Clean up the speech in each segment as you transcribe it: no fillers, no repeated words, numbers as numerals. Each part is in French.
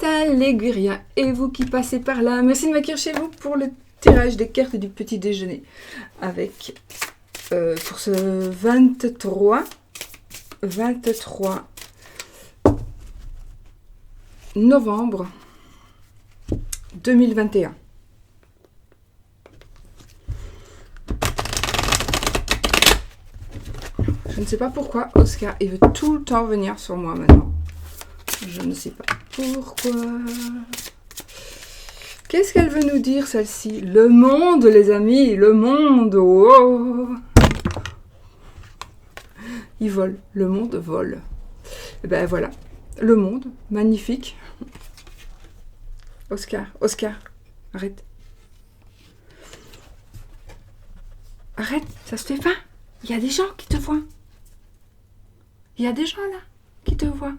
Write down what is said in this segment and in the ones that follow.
Léguérien, et vous qui passez par là, merci de m'accueillir chez vous pour le tirage des cartes du petit déjeuner avec pour ce 23 novembre 2021. Je ne sais pas pourquoi Oscar il veut tout le temps venir sur moi maintenant. Je ne sais pas pourquoi. Qu'est-ce qu'elle veut nous dire, celle-ci? Le monde, les amis, le monde. Oh. Il vole. Le monde vole. Et ben voilà. Le monde, magnifique. Oscar, arrête. Arrête, ça se fait pas. Il y a des gens qui te voient. Il y a des gens là qui te voient.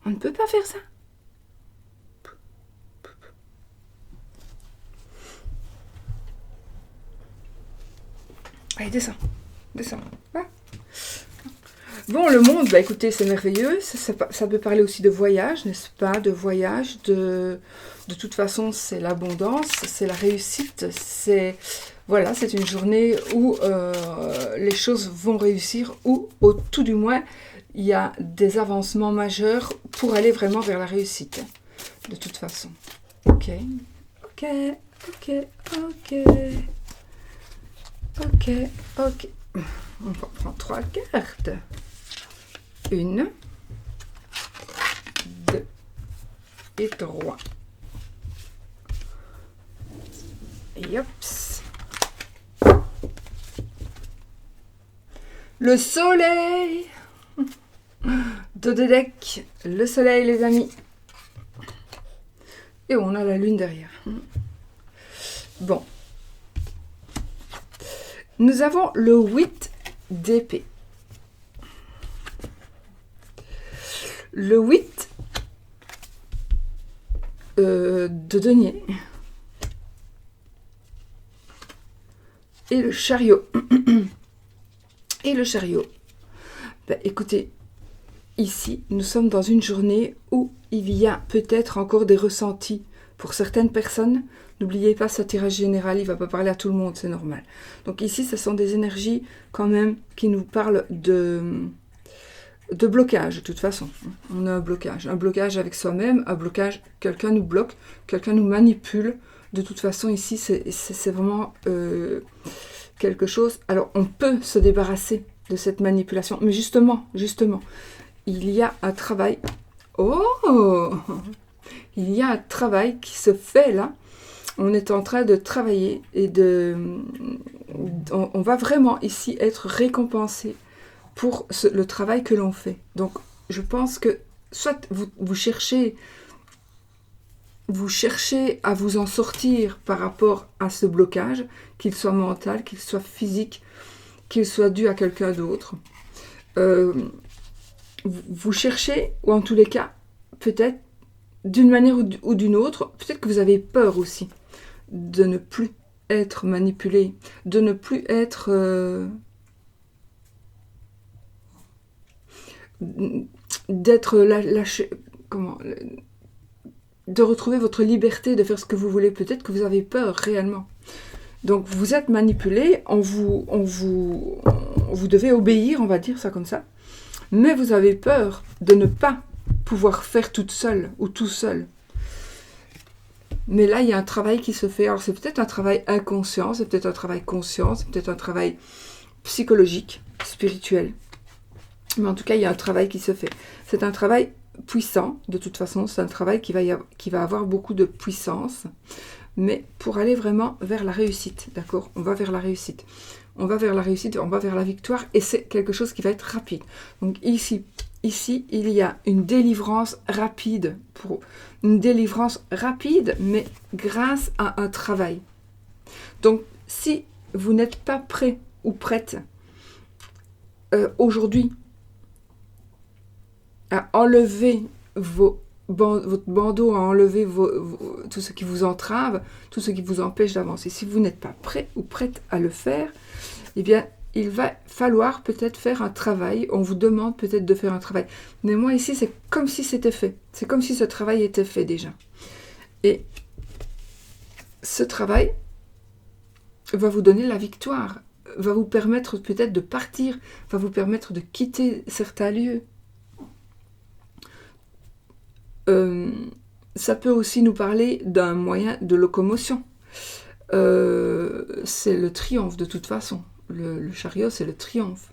On ne peut pas faire ça. Allez, descends. Ah. Bon, le monde, bah écoutez, c'est merveilleux. Ça peut parler aussi de voyage, n'est-ce pas? De voyage, de toute façon, c'est l'abondance, c'est la réussite, c'est... Voilà, c'est une journée où les choses vont réussir, ou au tout du moins, il y a des avancements majeurs pour aller vraiment vers la réussite. De toute façon. Ok. On va prendre 3 cartes. 1, 2 et 3. Et hop. Le soleil. Dos de deck, le soleil, les amis. Et on a la lune derrière. Bon. Nous avons le 8 d'épée. Le 8 de denier. Et le chariot. Ben, écoutez, ici, nous sommes dans une journée où il y a peut-être encore des ressentis pour certaines personnes. N'oubliez pas, ce tirage général, il ne va pas parler à tout le monde, c'est normal. Donc ici, ce sont des énergies quand même qui nous parlent de blocage, de toute façon. On a un blocage avec soi-même, un blocage, quelqu'un nous bloque, quelqu'un nous manipule. De toute façon, ici, c'est vraiment quelque chose... Alors, on peut se débarrasser de cette manipulation, mais justement, il y a un travail... Oh! Il y a un travail qui se fait là. On est en train de travailler et on va vraiment ici être récompensé pour le travail que l'on fait. Donc, je pense que soit vous cherchez à vous en sortir par rapport à ce blocage, qu'il soit mental, qu'il soit physique, qu'il soit dû à quelqu'un d'autre. Vous cherchez, ou en tous les cas, peut-être, d'une manière ou d'une autre, peut-être que vous avez peur aussi de ne plus être manipulé, de ne plus être... d'être lâché... Comment... De retrouver votre liberté, de faire ce que vous voulez. Peut-être que vous avez peur réellement. Donc vous êtes manipulé, vous devez obéir, on va dire ça comme ça. Mais vous avez peur de ne pas pouvoir faire toute seule ou tout seul. Mais là, il y a un travail qui se fait. Alors c'est peut-être un travail inconscient, c'est peut-être un travail conscient, c'est peut-être un travail psychologique, spirituel. Mais en tout cas, il y a un travail qui se fait. C'est un travail puissant, de toute façon, c'est un travail qui va avoir beaucoup de puissance, mais pour aller vraiment vers la réussite, d'accord? On va vers la réussite, on va vers la victoire, et c'est quelque chose qui va être rapide. Donc ici, il y a une délivrance rapide, mais grâce à un travail. Donc, si vous n'êtes pas prêt ou prête aujourd'hui à enlever votre bandeau, à enlever tout ce qui vous entrave, tout ce qui vous empêche d'avancer. Si vous n'êtes pas prêt ou prête à le faire, eh bien, il va falloir peut-être faire un travail, on vous demande peut-être de faire un travail. Mais moi ici, c'est comme si c'était fait. C'est comme si ce travail était fait déjà. Et ce travail va vous donner la victoire, va vous permettre peut-être de partir, va vous permettre de quitter certains lieux. Ça peut aussi nous parler d'un moyen de locomotion. C'est le triomphe de toute façon. Le chariot, c'est le triomphe.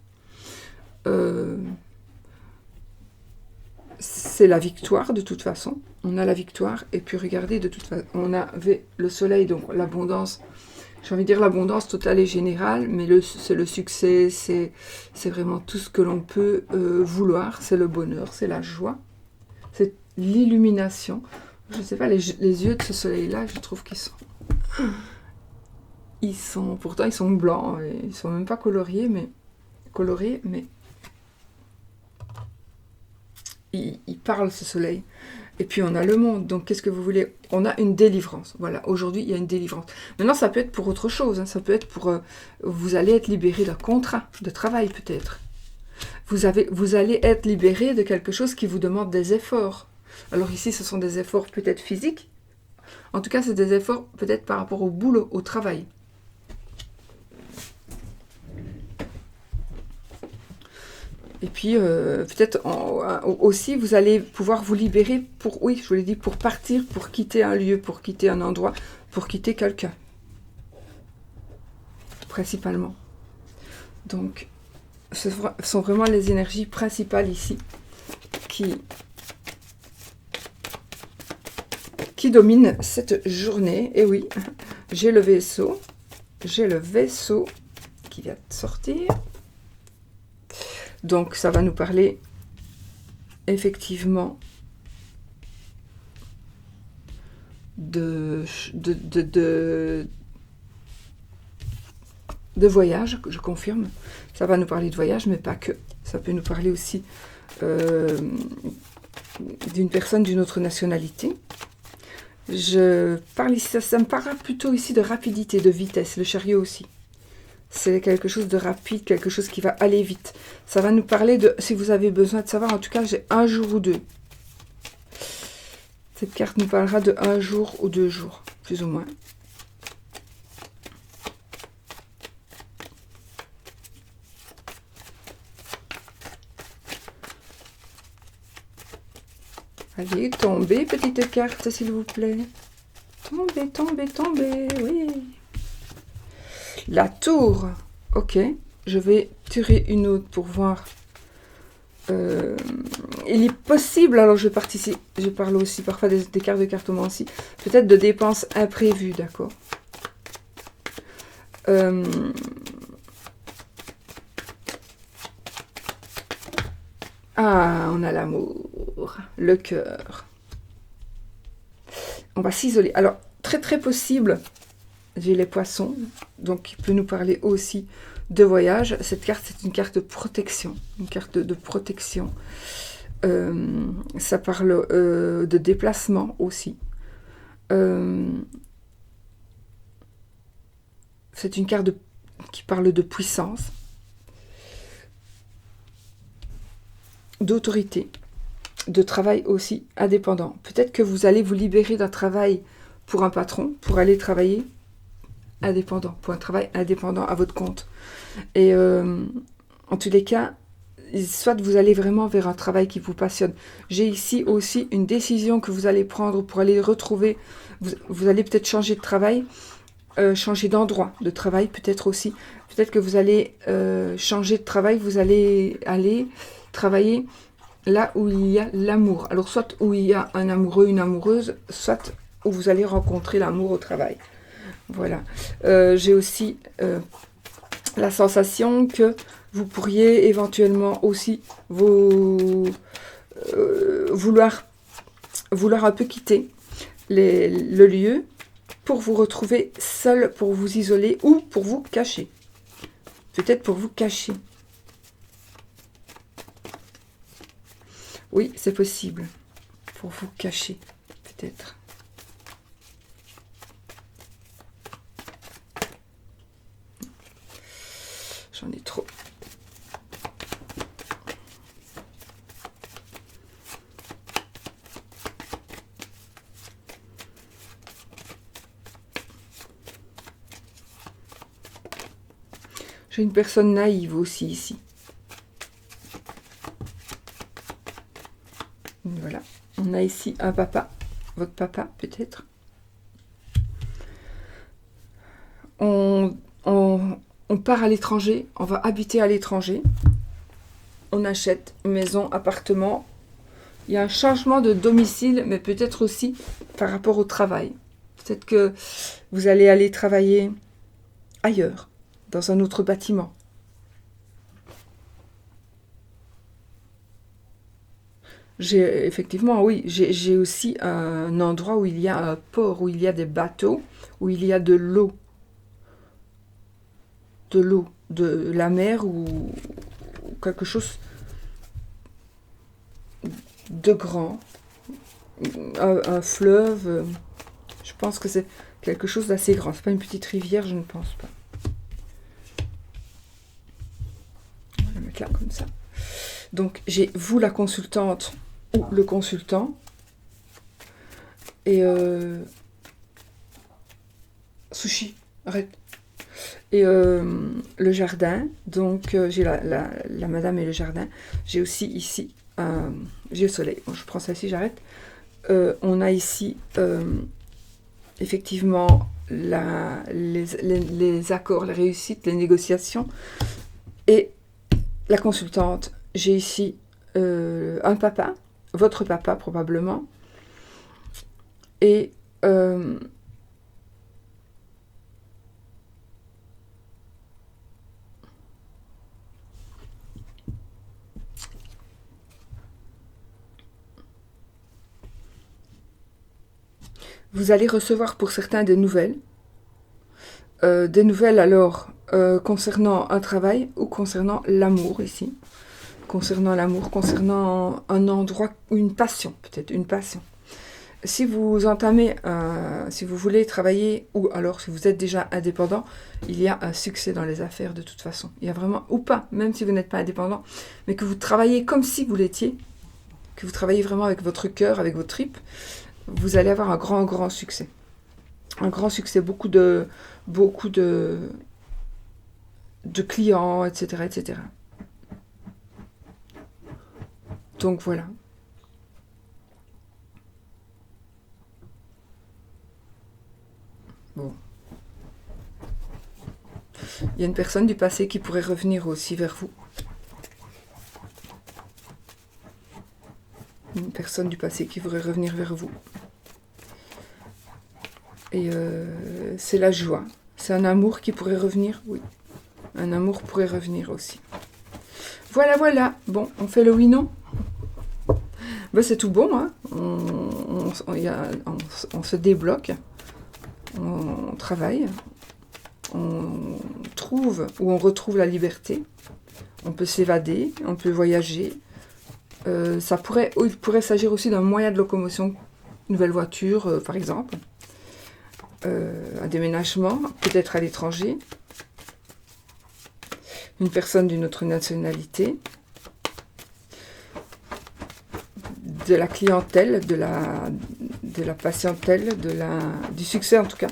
C'est la victoire de toute façon. On a la victoire. Et puis regardez, de toute façon, on avait le soleil, donc l'abondance. J'ai envie de dire l'abondance totale et générale, mais c'est le succès, c'est vraiment tout ce que l'on peut vouloir. C'est le bonheur, c'est la joie, c'est l'illumination. Je ne sais pas, les yeux de ce soleil-là, je trouve qu'ils sont... Pourtant, ils sont blancs, et ils ne sont même pas colorés, mais il parle, ce soleil. Et puis on a le monde, donc qu'est-ce que vous voulez? On a une délivrance, voilà, aujourd'hui il y a une délivrance. Maintenant ça peut être pour autre chose, hein. Ça peut être pour... vous allez être libéré d'un contrat de travail peut-être. Vous allez être libéré de quelque chose qui vous demande des efforts. Alors ici ce sont des efforts peut-être physiques, en tout cas c'est des efforts peut-être par rapport au boulot, au travail. Et puis, peut-être aussi, vous allez pouvoir vous libérer pour, oui, je vous l'ai dit, pour partir, pour quitter un lieu, pour quitter un endroit, pour quitter quelqu'un. Principalement. Donc, ce sont vraiment les énergies principales ici qui dominent cette journée. Et oui, j'ai le vaisseau qui vient de sortir. Donc, ça va nous parler effectivement de voyage, je confirme. Ça va nous parler de voyage, mais pas que. Ça peut nous parler aussi d'une personne d'une autre nationalité. Je parle ici, ça me parle plutôt ici de rapidité, de vitesse, le chariot aussi. C'est quelque chose de rapide, quelque chose qui va aller vite. Ça va nous parler de, si vous avez besoin de savoir, en tout cas, j'ai un jour ou deux. Cette carte nous parlera de un jour ou 2 jours, plus ou moins. Allez, tombez, petite carte, s'il vous plaît. Tombez, tombez, tombez, oui. La tour. Ok, je vais tirer une autre pour voir. Il est possible, alors je parle aussi parfois des cartes de cartomancie, peut-être de dépenses imprévues, d'accord. Ah, on a l'amour, le cœur. On va s'isoler. Alors, très très possible, j'ai les poissons, donc il peut nous parler aussi de voyage. Cette carte, c'est une carte de protection, une carte de protection. Ça parle de déplacement aussi. C'est une carte qui parle de puissance, d'autorité, de travail aussi indépendant. Peut-être que vous allez vous libérer d'un travail pour un patron, pour aller travailler indépendant, pour un travail indépendant à votre compte. Et en tous les cas, soit vous allez vraiment vers un travail qui vous passionne. J'ai ici aussi une décision que vous allez prendre pour aller retrouver, vous allez peut-être changer de travail, changer d'endroit de travail peut-être aussi. Peut-être que vous allez changer de travail, vous allez aller travailler là où il y a l'amour. Alors soit où il y a un amoureux, une amoureuse, soit où vous allez rencontrer l'amour au travail. Voilà. J'ai aussi la sensation que vous pourriez éventuellement aussi vouloir un peu quitter le lieu pour vous retrouver seul, pour vous isoler ou pour vous cacher. Peut-être pour vous cacher. Oui, c'est possible. Pour vous cacher, peut-être. J'en ai trop. J'ai une personne naïve aussi ici. Voilà. On a ici un papa. Votre papa, peut-être. On part à l'étranger. On va habiter à l'étranger. On achète une maison, appartement. Il y a un changement de domicile, mais peut-être aussi par rapport au travail. Peut-être que vous allez aller travailler ailleurs, dans un autre bâtiment. Effectivement, oui, j'ai aussi un endroit où il y a un port, où il y a des bateaux, où il y a de l'eau, de la mer ou quelque chose de grand, un fleuve. Je pense que c'est quelque chose d'assez grand. C'est pas une petite rivière, je ne pense pas. On va la mettre là comme ça. Donc j'ai vous la consultante ou le consultant et sushi, arrête. Et le jardin, donc j'ai la madame et le jardin. J'ai aussi ici, j'ai le soleil. Bon, je prends ça ici, j'arrête. On a ici effectivement les accords, les réussites, les négociations. Et la consultante, j'ai ici un papa, votre papa probablement. Et vous allez recevoir pour certains des nouvelles. Des nouvelles alors concernant un travail ou concernant l'amour ici. Concernant l'amour, concernant un endroit ou une passion, peut-être une passion. Si vous entamez, si vous voulez travailler, ou alors si vous êtes déjà indépendant, il y a un succès dans les affaires de toute façon. Il y a vraiment, ou pas, même si vous n'êtes pas indépendant, mais que vous travaillez comme si vous l'étiez, que vous travaillez vraiment avec votre cœur, avec vos tripes, vous allez avoir un grand succès. Un grand succès, beaucoup de clients, etc., etc. Donc voilà. Bon. Il y a une personne du passé qui pourrait revenir aussi vers vous. Une personne du passé qui pourrait revenir vers vous. Et c'est la joie. C'est un amour qui pourrait revenir, oui. Un amour pourrait revenir aussi. Voilà. Bon, on fait le oui, non. Ben, c'est tout bon, hein. On se débloque. On travaille. On trouve ou on retrouve la liberté. On peut s'évader, on peut voyager. Il pourrait s'agir aussi d'un moyen de locomotion, une nouvelle voiture, par exemple. Un déménagement, peut-être à l'étranger. Une personne d'une autre nationalité. De la clientèle, de la patientèle, du succès en tout cas.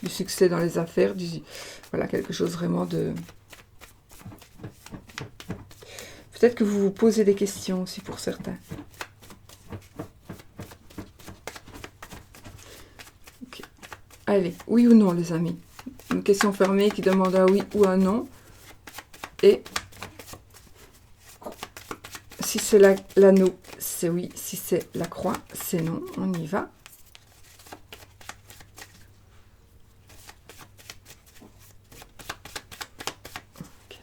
Du succès dans les affaires. Voilà, quelque chose vraiment de... Peut-être que vous vous posez des questions aussi pour certains. Okay. Allez, oui ou non les amis. Une question fermée qui demande un oui ou un non. Et si c'est l'anneau, c'est oui. Si c'est la croix, c'est non. On y va. Okay.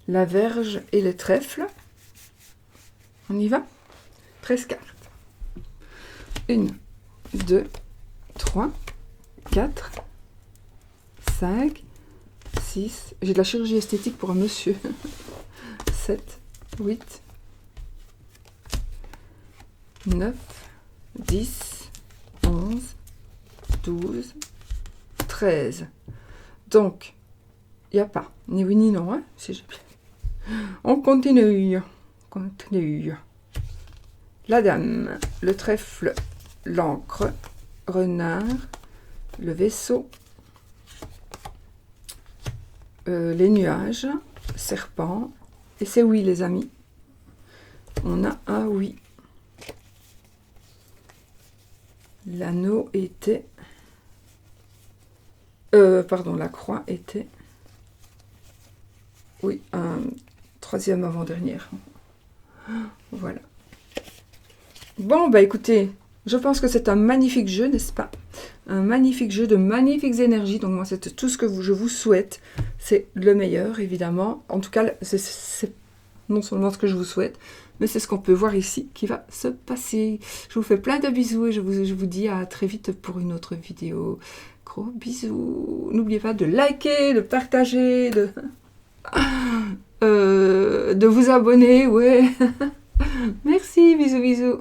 La verge et le trèfle. On y va. 13 cartes. 1, 2, 3, 4, 5, 6. J'ai de la chirurgie esthétique pour un monsieur. 7, 8, 9, 10, 11, 12, 13. Donc, Il n'y a pas. Ni oui ni non. Hein, si j'ai bien. On continue. Continue. La dame, le trèfle, l'encre, renard, le vaisseau, les nuages, serpent. Et c'est oui, les amis. On a un oui. L'anneau était... pardon, la croix était... Oui, un troisième avant-dernière. Voilà. Bon, bah écoutez, je pense que c'est un magnifique jeu, n'est-ce pas? Un magnifique jeu de magnifiques énergies. Donc moi, c'est tout ce que je vous souhaite. C'est le meilleur, évidemment. En tout cas, c'est non seulement ce que je vous souhaite, mais c'est ce qu'on peut voir ici qui va se passer. Je vous fais plein de bisous et je vous dis à très vite pour une autre vidéo. Gros bisous. N'oubliez pas de liker, de partager, de vous abonner, ouais. Merci, bisous, bisous.